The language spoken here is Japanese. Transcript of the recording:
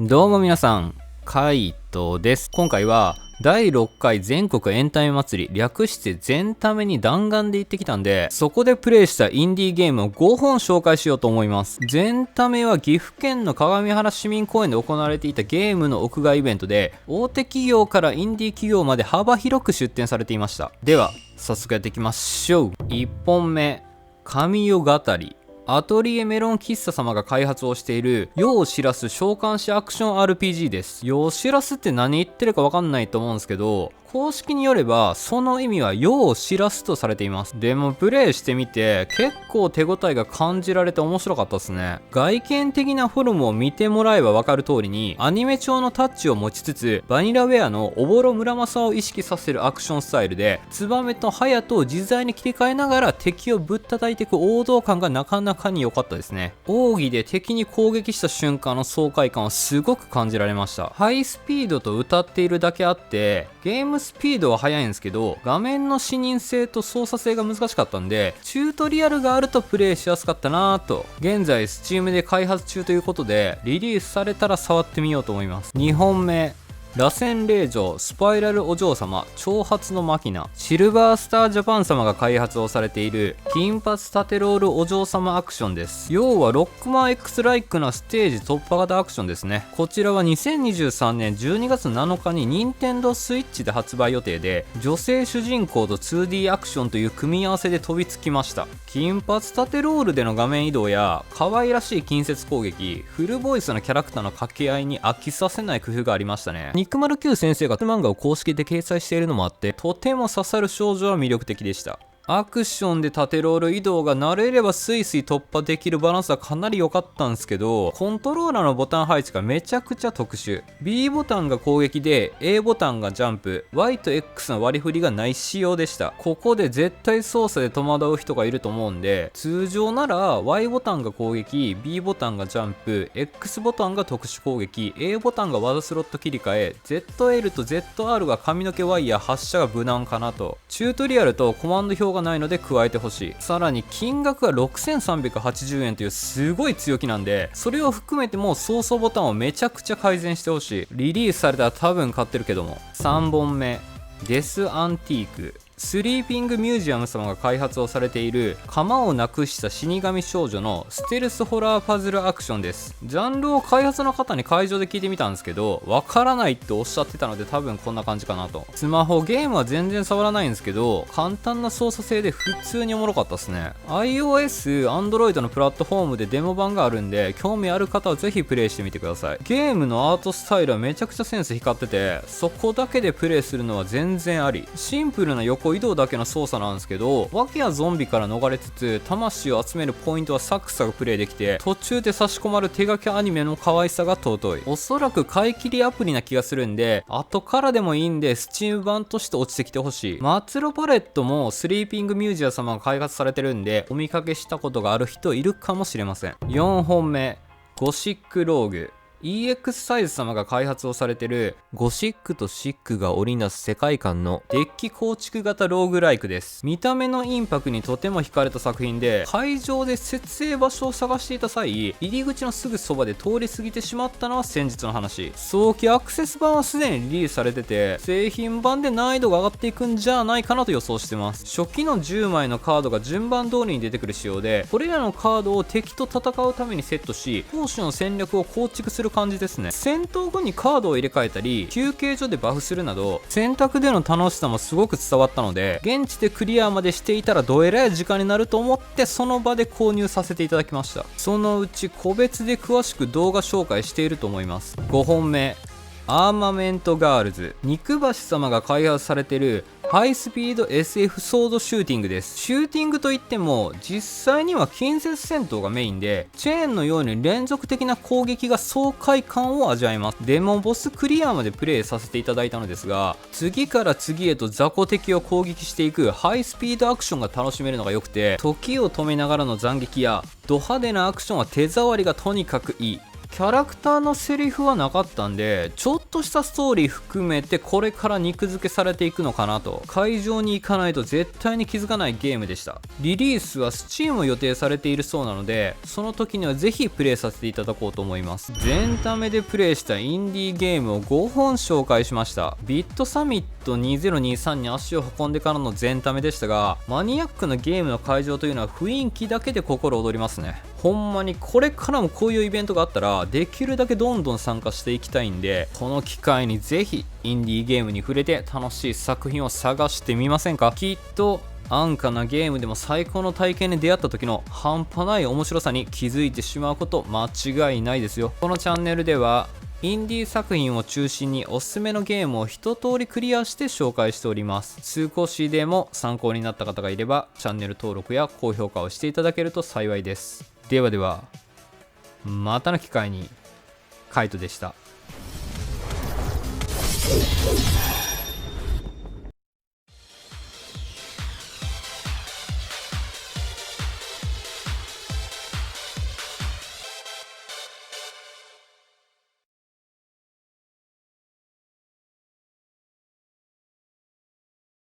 どうも皆さん、カイトです。今回は第6回全国エンタメ祭り、略して全タメに弾丸で行ってきたんで、そこでプレイしたインディーゲームを5本紹介しようと思います。全タメは岐阜県の鏡原市民公園で行われていたゲームの屋外イベントで、大手企業からインディー企業まで幅広く出展されていました。では、早速やっていきましょう。1本目、神代語り。アトリエメロン喫茶様が開発をしている世を知らす召喚師アクション RPG です。世を知らすって何言ってるかわかんないと思うんですけど、公式によればその意味は世を知らすとされています。でもプレイしてみて結構手応えが感じられて面白かったですね。外見的なフォルムを見てもらえばわかる通りにアニメ調のタッチを持ちつつ、バニラウェアのおぼろ村正を意識させるアクションスタイルで、ツバメとハヤトを自在に切り替えながら敵をぶったたいていく王道感がなかなかに良かったですね。奥義で敵に攻撃した瞬間の爽快感をすごく感じられました。ハイスピードと歌っているだけあってゲームスピードは速いんですけど、画面の視認性と操作性が難しかったんで、チュートリアルがあるとプレイしやすかったなぁと。現在 Steam で開発中ということで、リリースされたら触ってみようと思います。2本目、螺旋令嬢スパイラルお嬢様挑発のマキナ。シルバースタージャパン様が開発をされている金髪縦ロールお嬢様アクションです。要はロックマン X ライクなステージ突破型アクションですね。こちらは2023年12月7日に任天堂スイッチで発売予定で、女性主人公と 2D アクションという組み合わせで飛びつきました。金髪縦ロールでの画面移動や可愛らしい近接攻撃、フルボイスのキャラクターの掛け合いに飽きさせない工夫がありましたね。肉丸 Q 先生が漫画を公式で掲載しているのもあって、とても刺さる少女は魅力的でした。アクションで縦ロール移動が慣れればスイスイ突破できるバランスはかなり良かったんですけど、コントローラーのボタン配置がめちゃくちゃ特殊。 B ボタンが攻撃で A ボタンがジャンプ、 Y と X の割り振りがない仕様でした。ここで絶対操作で戸惑う人がいると思うんで、通常なら Y ボタンが攻撃、 B ボタンがジャンプ、 X ボタンが特殊攻撃、 A ボタンが技スロット切り替え、 ZL と ZR が髪の毛ワイヤー発射が無難かなと。チュートリアルとコマンド表がないので加えてほしい。さらに金額が6380円というすごい強気なんで、それを含めても操作ボタンをめちゃくちゃ改善してほしい。リリースされたら多分買ってるけども。3本目、デスアンティーク。スリーピングミュージアム様が開発をされている鎌をなくした死神少女のステルスホラーパズルアクションです。ジャンルを開発の方に会場で聞いてみたんですけど、わからないっておっしゃってたので、多分こんな感じかなと。スマホゲームは全然触らないんですけど、簡単な操作性で普通におもろかったですね。 iOS、Android のプラットフォームでデモ版があるんで、興味ある方はぜひプレイしてみてください。ゲームのアートスタイルはめちゃくちゃセンス光ってて、そこだけでプレイするのは全然あり。シンプルな横移動だけの操作なんですけど、訳やゾンビから逃れつつ魂を集めるポイントはサクサクプレイできて、途中で差し込まれる手書きアニメの可愛さが尊い。おそらく買い切りアプリな気がするんで、後からでもいいんで Steam 版として落ちてきてほしい。末路パレットもスリーピングミュージアム様が開発されてるんで、お見かけしたことがある人いるかもしれません。4本目、ゴシックローグ。EX サイズ様が開発をされているゴシックとシックが織りなす世界観のデッキ構築型ローグライクです。見た目のインパクトにとても惹かれた作品で、会場で設営場所を探していた際、入り口のすぐそばで通り過ぎてしまったのは先日の話。早期アクセス版はすでにリリースされてて、製品版で難易度が上がっていくんじゃないかなと予想してます。初期の10枚のカードが順番通りに出てくる仕様で、これらのカードを敵と戦うためにセットし、攻守の戦略を構築する感じですね。戦闘後にカードを入れ替えたり休憩所でバフするなど、選択での楽しさもすごく伝わったので、現地でクリアまでしていたらどえらい時間になると思ってその場で購入させていただきました。そのうち個別で詳しく動画紹介していると思います。5本目、アーマメントガールズ。肉橋様が開発されているハイスピード SF ソードシューティングです。シューティングといっても実際には近接戦闘がメインで、チェーンのように連続的な攻撃が爽快感を味わえます。デモボスクリアまでプレイさせていただいたのですが、次から次へと雑魚敵を攻撃していくハイスピードアクションが楽しめるのが良くて、時を止めながらの斬撃やド派手なアクションは手触りがとにかくいい。キャラクターのセリフはなかったんで、ちょっとしたストーリー含めてこれから肉付けされていくのかなと。会場に行かないと絶対に気づかないゲームでした。リリースは Steam を予定されているそうなので、その時にはぜひプレイさせていただこうと思います。全タメでプレイしたインディーゲームを5本紹介しました。ビットサミット2023に足を運んでからの全タメでしたが、マニアックなゲームの会場というのは雰囲気だけで心躍りますね。ほんまにこれからもこういうイベントがあったらできるだけどんどん参加していきたいんで、この機会にぜひインディーゲームに触れて楽しい作品を探してみませんか。きっと安価なゲームでも最高の体験に出会った時の半端ない面白さに気づいてしまうこと間違いないですよ。このチャンネルではインディー作品を中心におすすめのゲームを一通りクリアして紹介しております。少しでも参考になった方がいればチャンネル登録や高評価をしていただけると幸いです。ではでは、またの機会に。カイトでした。